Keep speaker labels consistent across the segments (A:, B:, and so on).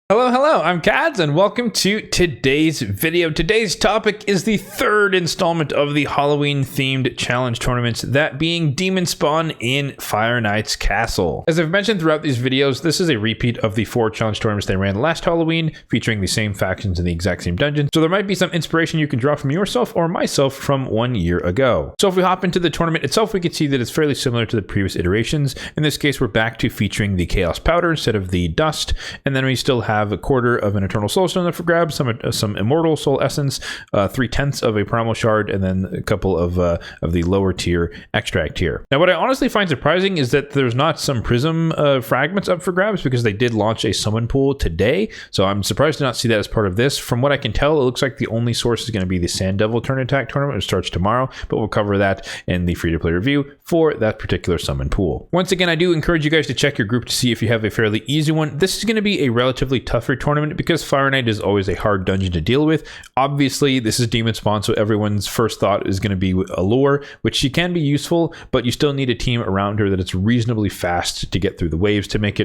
A: Hello, I'm Kads, and welcome to today's video. Today's topic is the third installment of the Halloween-themed challenge tournaments, that being Demonspawn in Fire Knight's Castle. As I've mentioned throughout these videos, this is a repeat of the 4 challenge tournaments they ran last Halloween, featuring the same factions in the exact same dungeon, so there might be some inspiration you can draw from yourself or myself from 1 year ago. So if we hop into the tournament itself, we can see that it's fairly similar to the previous iterations. In this case, we're back to featuring the Chaos Powder instead of the Dust, and then we still have a quarter of an Eternal Soul Stone up for grabs, some Immortal Soul Essence, 3/10 of a Primal Shard, and then a couple of the lower tier Extract here. Now, what I honestly find surprising is that there's not some Prism fragments up for grabs, because they did launch a summon pool today, so I'm surprised to not see that as part of this. From what I can tell, it looks like the only source is going to be the Sand Devil Turn Attack tournament, which starts tomorrow, but we'll cover that in the free-to-play review for that particular summon pool. Once again, I do encourage you guys to check your group to see if you have a fairly easy one. This is going to be a relatively tougher tournament because Fire Knight is always a hard dungeon to deal with. Obviously, this is Demonspawn, so everyone's first thought is going to be Allure, which she can be useful, but you still need a team around her that it's reasonably fast to get through the waves to make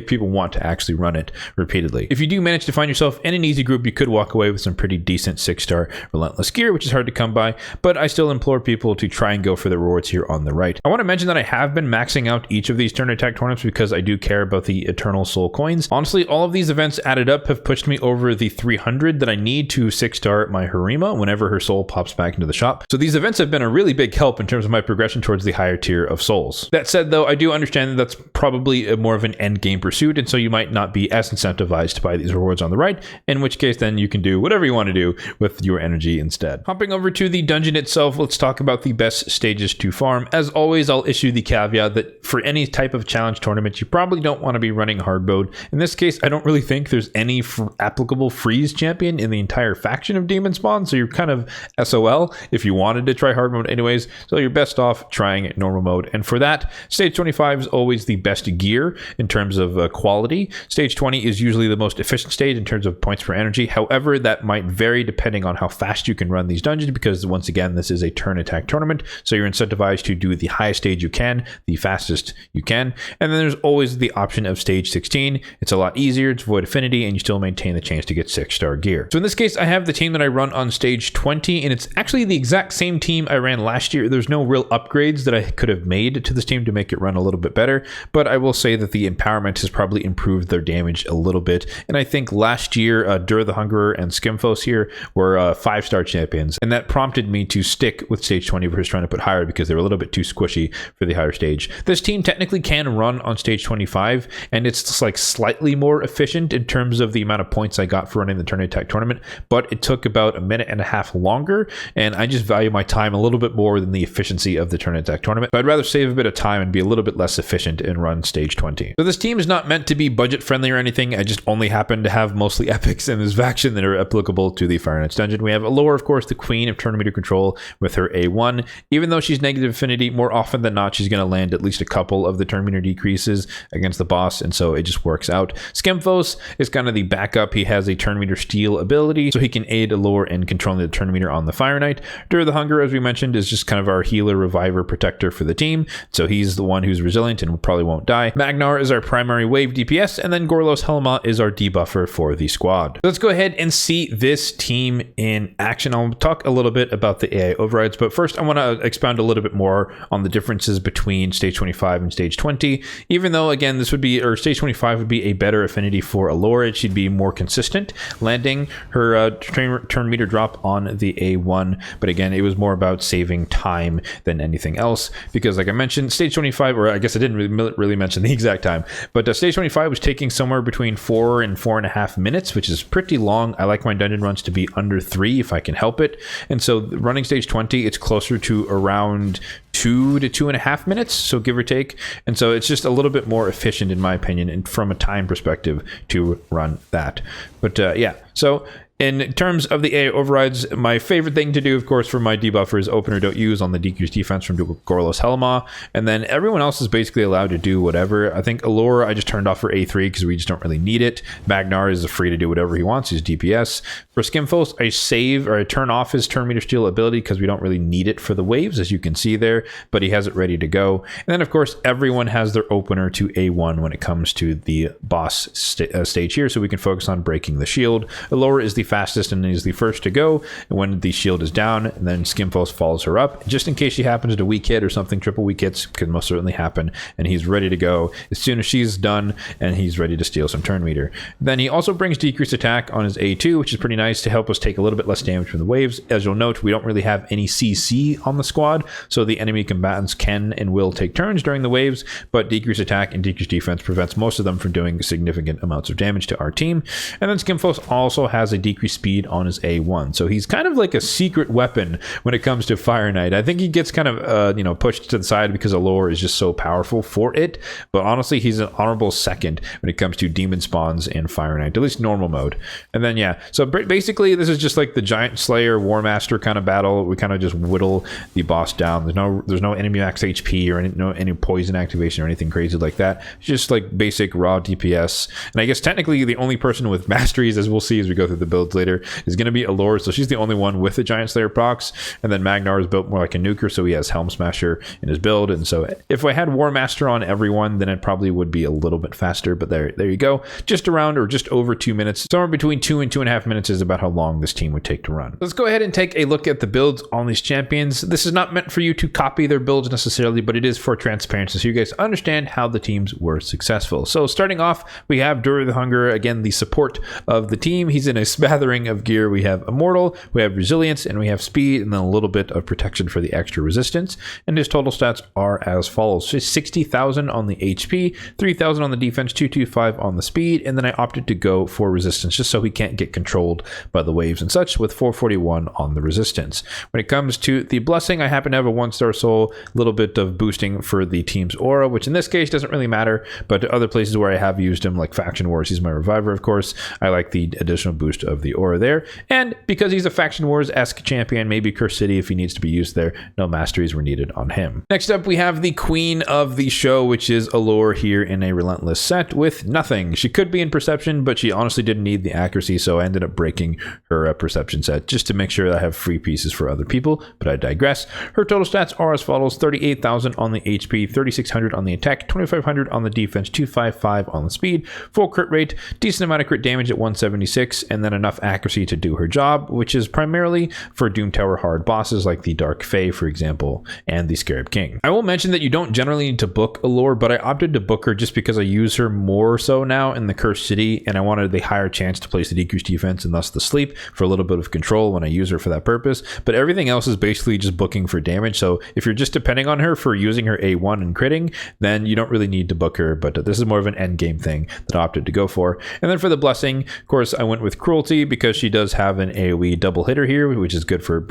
A: people want to actually run it repeatedly. If you do manage to find yourself in an easy group, you could walk away with some pretty decent 6-star Relentless gear, which is hard to come by, but I still implore people to try and go for the rewards here on the right. I want to mention that I have been maxing out each of these turn attack tournaments because I do care about the Eternal Soul coins. Honestly, all of these events added up have pushed me over the 300 that I need to 6-star my Harima whenever her soul pops back into the shop. So these events have been a really big help in terms of my progression towards the higher tier of souls. That said, though, I do understand that that's probably more of an end game pursuit, and so you might not be as incentivized to buy these rewards on the right, in which case then you can do whatever you want to do with your energy instead. Hopping over to the dungeon itself, let's talk about the best stages to farm. As always, I'll issue the caveat that for any type of challenge tournament, you probably don't want to be running hard mode. In this case, I don't really think there's any applicable freeze champion in the entire faction of Demonspawn, so you're kind of SOL if you wanted to try hard mode anyways, so you're best off trying normal mode. And for that, stage 25 is always the best gear in terms of quality. Stage 20 is usually the most efficient stage in terms of points per energy. However, that might vary depending on how fast you can run these dungeons, because once again, this is a turn attack tournament, so you're incentivized to do the highest stage you can, the fastest you can. And then there's always the option of stage 16. It's a lot easier, it's void affinity, and you still maintain the chance to get 6-star gear. So in this case, I have the team that I run on stage 20, and it's actually the exact same team I ran last year. There's no real upgrades that I could have made to this team to make it run a little bit better, but I will say that the empowerment has probably improved their damage a little bit. And I think last year, Dur the Hungerer and Skimfos here were 5-star champions, and that prompted me to stick with stage 20 versus trying to put higher because they were a little bit too squishy for the higher stage. This team technically can run on stage 25, and it's just like slightly more efficient in terms of the amount of points I got for running the turn attack tournament, but it took about a minute and a half longer, and I just value my time a little bit more than the efficiency of the turn attack tournament. But I'd rather save a bit of time and be a little bit less efficient and run stage 20. So this team is not meant to be budget friendly or anything. I just only happen to have mostly epics in this faction that are applicable to the Fire Knight's dungeon. We have Allure, of course, the queen of turn meter control with her A1. Even though she's negative affinity, more often than not, she's going to land at least a couple of the turn meter decreases against the boss, and so it just works out. Skimfos is kind of the backup. He has a turn meter steal ability, so he can aid Allure in controlling the turn meter on the Fire Knight. Dur the Hunger, as we mentioned, is just kind of our healer, reviver, protector for the team, so he's the one who's resilient and probably won't die. Magnar is our primary wave DPS, and then Gorlos Helma is our debuffer for the squad. Let's go ahead and see this team in action. I'll talk a little bit about the AI overrides, but first I want to expound a little bit more on the differences between stage 25 and stage 20. Even though, again, this would be, or stage 25 would be a better affinity for Allure, she'd be more consistent, landing her turn meter drop on the A1, but again, it was more about saving time than anything else, because like I mentioned, stage 25, or I guess I didn't really mention the exact time, but stage 25 was taking somewhere between 4 and 4.5 minutes, which is pretty long. I like my dungeon runs to be under 3 if I can help it, and so running stage 20, it's closer to around 2 to 2.5 minutes, so give or take, and so it's just a little bit more efficient in my opinion, and from a time perspective to run that. But yeah, so In terms of the AI overrides, my favorite thing to do, of course, for my debuffer is open or don't use on the decreased defense from Gorlos Helma, and then everyone else is basically allowed to do whatever. I think Allure I just turned off for A3 because we just don't really need it. Magnar is free to do whatever he wants. He's DPS. For Skimfos, I save or I turn off his turn meter steal ability because we don't really need it for the waves, as you can see there, but he has it ready to go. And then, of course, everyone has their opener to A1 when it comes to the boss stage here, so we can focus on breaking the shield. Allure is the fastest and is the first to go when the shield is down, and then Skimfos follows her up just in case she happens to weak hit or something. Triple weak hits could most certainly happen, and he's ready to go as soon as she's done and he's ready to steal some turn meter. Then he also brings decreased attack on his A2, which is pretty nice to help us take a little bit less damage from the waves. As you'll note, we don't really have any CC on the squad, so the enemy combatants can and will take turns during the waves, but decreased attack and decreased defense prevents most of them from doing significant amounts of damage to our team. And then Skimfos also has a decreased speed on his A1, so he's kind of like a secret weapon when it comes to Fire Knight. I think he gets kind of pushed to the side because Allure is just so powerful for it, but honestly he's an honorable second when it comes to demon spawns in Fire Knight, at least normal mode. And then yeah, so basically this is just like the Giant Slayer War Master kind of battle. We kind of just whittle the boss down. There's no enemy max HP or any poison activation or anything crazy like that. It's just like basic raw DPS. And I guess technically the only person with masteries, as we'll see as we go through the builds later, is going to be Allure, so she's the only one with the Giant Slayer procs. And then Magnar is built more like a nuker, so he has Helm Smasher in his build. And so if I had War Master on everyone, then it probably would be a little bit faster. But there you go, just around or just over 2 minutes, somewhere between 2 and 2.5 minutes is about how long this team would take to run. Let's go ahead and take a look at the builds on these champions. This is not meant for you to copy their builds necessarily, but it is for transparency, so you guys understand how the teams were successful. So starting off, we have Dura the Hunger, again the support of the team. He's in a smattering of gear. We have Immortal, we have Resilience, and we have Speed, and then a little bit of protection for the extra resistance. And his total stats are as follows: 60,000 on the HP, 3,000 on the defense, 225 on the speed, and then I opted to go for resistance just so he can't get controlled by the waves and such, with 441 on the resistance. When it comes to the blessing, I happen to have a 1-star soul, a little bit of boosting for the team's aura, which in this case doesn't really matter, but other places where I have used him, like Faction Wars, he's my reviver, of course, I like the additional boost of the aura there. And because he's a Faction Wars-esque champion, maybe Curse City if he needs to be used there, no masteries were needed on him. Next up, we have the queen of the show, which is Allure here in a Relentless set with nothing. She could be in Perception, but she honestly didn't need the accuracy, so I ended up breaking her Perception set just to make sure that I have free pieces for other people, but I digress. Her total stats are as follows: 38,000 on the HP, 3,600 on the attack, 2,500 on the defense, 255 on the speed, full crit rate, decent amount of crit damage at 176, and then enough accuracy to do her job, which is primarily for Doom Tower hard bosses like the Dark Fae, for example, and the Scarab King. I will mention that you don't generally need to book Allure, but I opted to book her just because I use her more so now in the Cursed City, and I wanted the higher chance to place the decreased defense and thus the sleep for a little bit of control when I use her for that purpose. But everything else is basically just booking for damage, so if you're just depending on her for using her A1 and critting, then you don't really need to book her, but this is more of an endgame thing that I opted to go for. And then for the blessing, of course, I went with Cruelty because she does have an AoE double hitter here, which is good for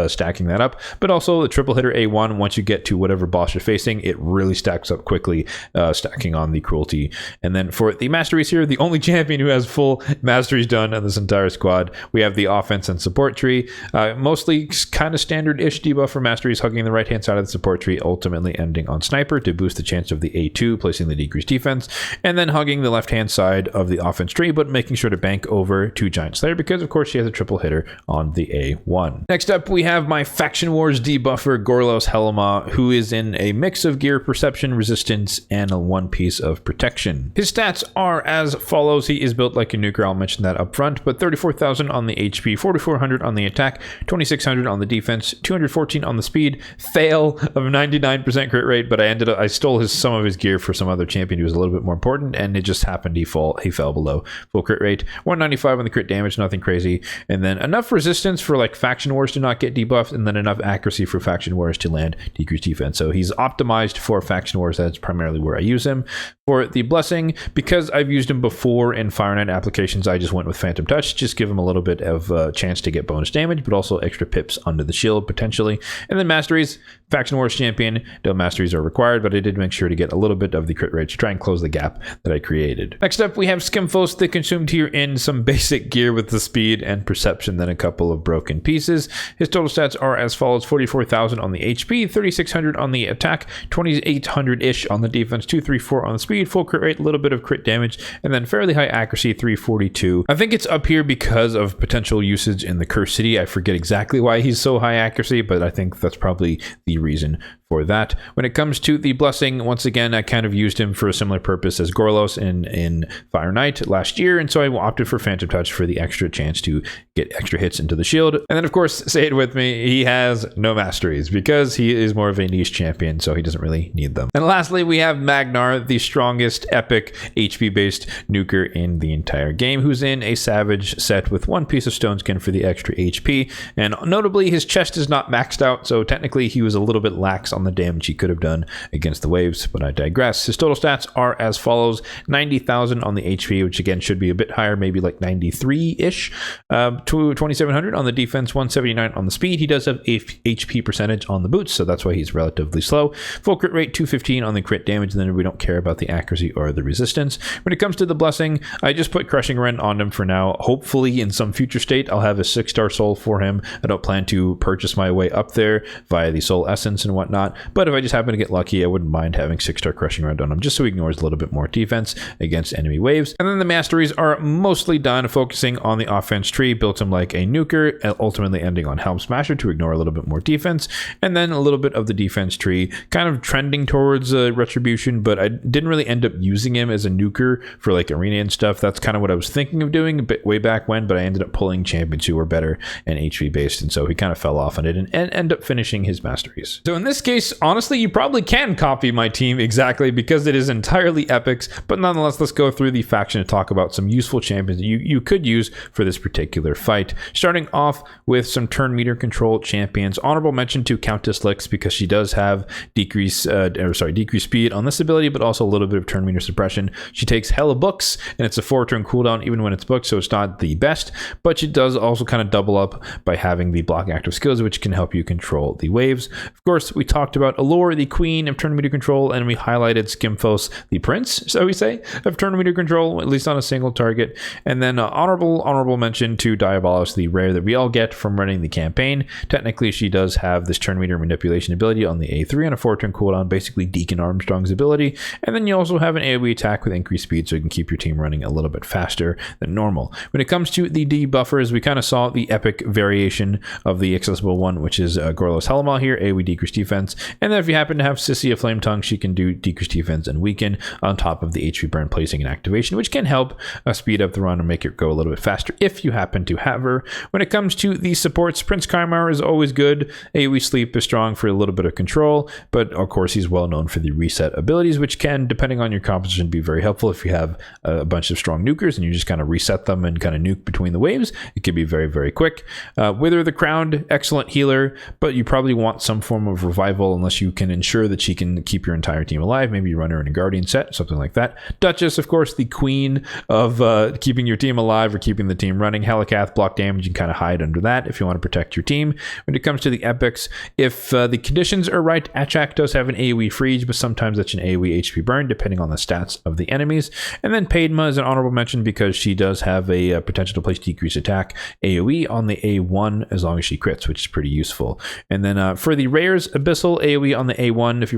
A: stacking that up, but also the triple hitter A1, once you get to whatever boss you're facing, it really stacks up quickly, stacking on the Cruelty. And then for the masteries here, the only champion who has full masteries done on this entire squad, we have the offense and support tree. Mostly kind of standard-ish debuff for masteries, hugging the right-hand side of the support tree, ultimately ending on Sniper to boost the chance of the A2, placing the decreased defense, and then hugging the left-hand side of the offense tree, but making sure to bank over to Giant Slayer because, of course, she has a triple hitter on the A1. Next up, we have my Faction Wars debuffer, Gorlos Helma, who is in a mix of gear, perception, resistance, and a one piece of protection. His stats are as follows. He is built like a nuker, I'll mention that up front, but 34,000 on the HP, 4,400 on the attack, 2,600 on the defense, 214 on the speed, fail of 99% crit rate, but I stole some of his gear for some other champion who was a little bit more important, and it just happened he fell below full crit rate. 195 on the crit damage, nothing crazy, and then enough resistance for like Faction Wars to not get debuffed, and then enough accuracy for Faction Wars to land decreased defense. So he's optimized for Faction Wars. That's primarily where I use him. For the blessing, because I've used him before in Fire Knight applications, I just went with Phantom Touch, just give him a little bit of a chance to get bonus damage, but also extra pips under the shield potentially. And then masteries, Faction Wars champion, no masteries are required, but I did make sure to get a little bit of the crit rate to try and close the gap that I created. Next up, we have Skimfos, the consumed here in some basic gear. here with the speed and perception than a couple of broken pieces. His total stats are as follows: 44,000 on the HP, 3,600 on the attack, 2,800-ish on the defense, 234 on the speed, full crit rate, a little bit of crit damage, and then fairly high accuracy, 342. I think it's up here because of potential usage in the Curse City. I forget exactly why he's so high accuracy, but I think that's probably the reason for that. When it comes to the Blessing, once again, I kind of used him for a similar purpose as Gorlos in Fire Knight last year, and so I opted for Phantom Touch for the extra chance to get extra hits into the shield. And then, of course, say it with me, he has no masteries because he is more of a niche champion, so he doesn't really need them. And lastly, we have Magnar, the strongest epic HP-based nuker in the entire game, who's in a Savage set with one piece of Stone Skin for the extra HP, and notably, his chest is not maxed out, so technically he was a little bit lax on the damage he could have done against the waves, but I digress. His total stats are as follows: 90,000 on the HP, which again should be a bit higher, maybe like 93-ish, 2,700 on the defense, 179 on the speed. He does have a HP percentage on the boots, so that's why he's relatively slow. Full crit rate, 215 on the crit damage, and then we don't care about the accuracy or the resistance. When it comes to the Blessing, I just put Crushing Rend on him for now. Hopefully in some future state I'll have a 6-star soul for him. I don't plan to purchase my way up there via the soul essence and whatnot, but if I just happen to get lucky, I wouldn't mind having 6-star Crushing Rend on him just so he ignores a little bit more defense against enemy waves. And then the masteries are mostly done focusing on the offense tree, built him like a nuker, ultimately ending on Helm Smasher to ignore a little bit more defense, and then a little bit of the defense tree kind of trending towards Retribution, but I didn't really end up using him as a nuker for like arena and stuff. That's kind of what I was thinking of doing a bit way back when, but I ended up pulling champions who were better and HP based, and so he kind of fell off on it and ended up finishing his masteries. So in this case, honestly, you probably can copy my team exactly because it is entirely epics, but nonetheless, let's go through the faction to talk about some useful champions you could use for this particular fight. Starting off with some turn meter control champions. Honorable mention to Countess Lix because she does have decreased speed on this ability, but also a little bit of turn meter suppression. She takes hella books, and it's a 4-turn cooldown even when it's booked, so it's not the best, but she does also kind of double up by having the block active skills, which can help you control the waves. Of course, we talked about Allure, the queen of turn meter control, and we highlighted Skimfos, the prince, shall we say, of turn meter control, at least on a single target. And then honorable mention to Diabolos, the rare that we all get from running the campaign. Technically, she does have this turn meter manipulation ability on the A3 on a 4-turn cooldown, basically Deacon Armstrong's ability. And then you also have an AoE attack with increased speed, so you can keep your team running a little bit faster than normal. When it comes to the debuffers, we kind of saw the epic variation of the accessible one, which is Gorlos Helma here, AoE decreased defense. And then if you happen to have Sissy of Flame Tongue, she can do decreased defense and weaken on top of the HP burn placing and activation, which can help speed up the run and make it go a little bit faster if you happen to have her. When it comes to the supports, Prince Kaimar is always good. AoE Sleep is strong for a little bit of control, but of course he's well known for the reset abilities, which can, depending on your composition, be very helpful if you have a bunch of strong nukers and you just kind of reset them and kind of nuke between the waves. It can be very, very quick. Wither the Crowned, excellent healer, but you probably want some form of revival unless you can ensure that she can keep your entire team alive. Maybe you run her in a Guardian set, something like that. Duchess, of course, the queen of keeping your team alive or keeping the team running. Helicath, block damage, you can kind of hide under that if you want to protect your team. When it comes to the epics, if the conditions are right, Achak does have an AoE freeze, but sometimes that's an AoE HP burn, depending on the stats of the enemies. And then Padma is an honorable mention because she does have a potential to place decreased attack AoE on the A1 as long as she crits, which is pretty useful. And then for the rares, Abyssal AoE on the A1, if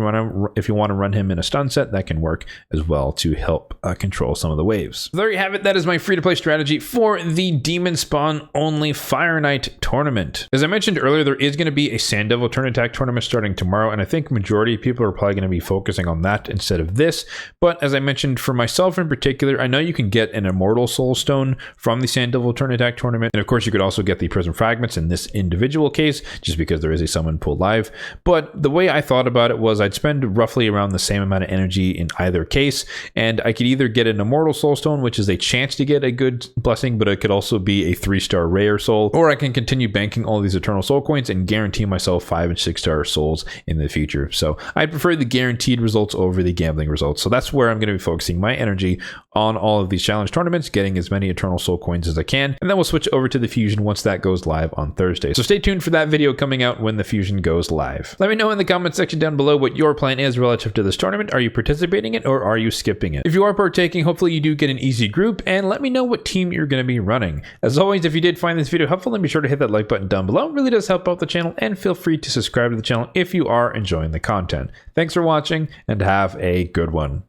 A: you want to run him in a stun set, that can work as well to help control some of the waves. So there you have it. That is my free-to-play strategy for the Demonspawn Only Fire Knight tournament. As I mentioned earlier, there is going to be a Sand Devil turn attack tournament starting tomorrow, and I think majority of people are probably going to be focusing on that instead of this. But as I mentioned, for myself in particular, I know you can get an Immortal Soul Stone from the Sand Devil turn attack tournament, and of course you could also get the Prism Fragments in this individual case, just because there is a summon pool live. But the way I thought about it was I'd spend roughly around the same amount of energy in either case, and I could either get an Immortal Soul Stone, which is a chance to get a good blessing, but it could also be a 3-star rare soul, or I can continue banking all these Eternal Soul Coins and guarantee myself 5 and 6-star souls in the future. So I prefer the guaranteed results over the gambling results. So that's where I'm going to be focusing my energy on all of these challenge tournaments, getting as many Eternal Soul Coins as I can, and then we'll switch over to the Fusion once that goes live on Thursday. So stay tuned for that video coming out when the Fusion goes live. Let me know in the comment section down below what your plan is relative to this tournament. Are you participating in it or are you skipping it? If you are partaking, hopefully you do get an easy group, and let me know what team you're going to be running. As always, if you did find this video helpful, then be sure to hit that like button down below. It really does help out the channel, and feel free to subscribe to the channel if you are enjoying the content. Thanks for watching, and have a good one.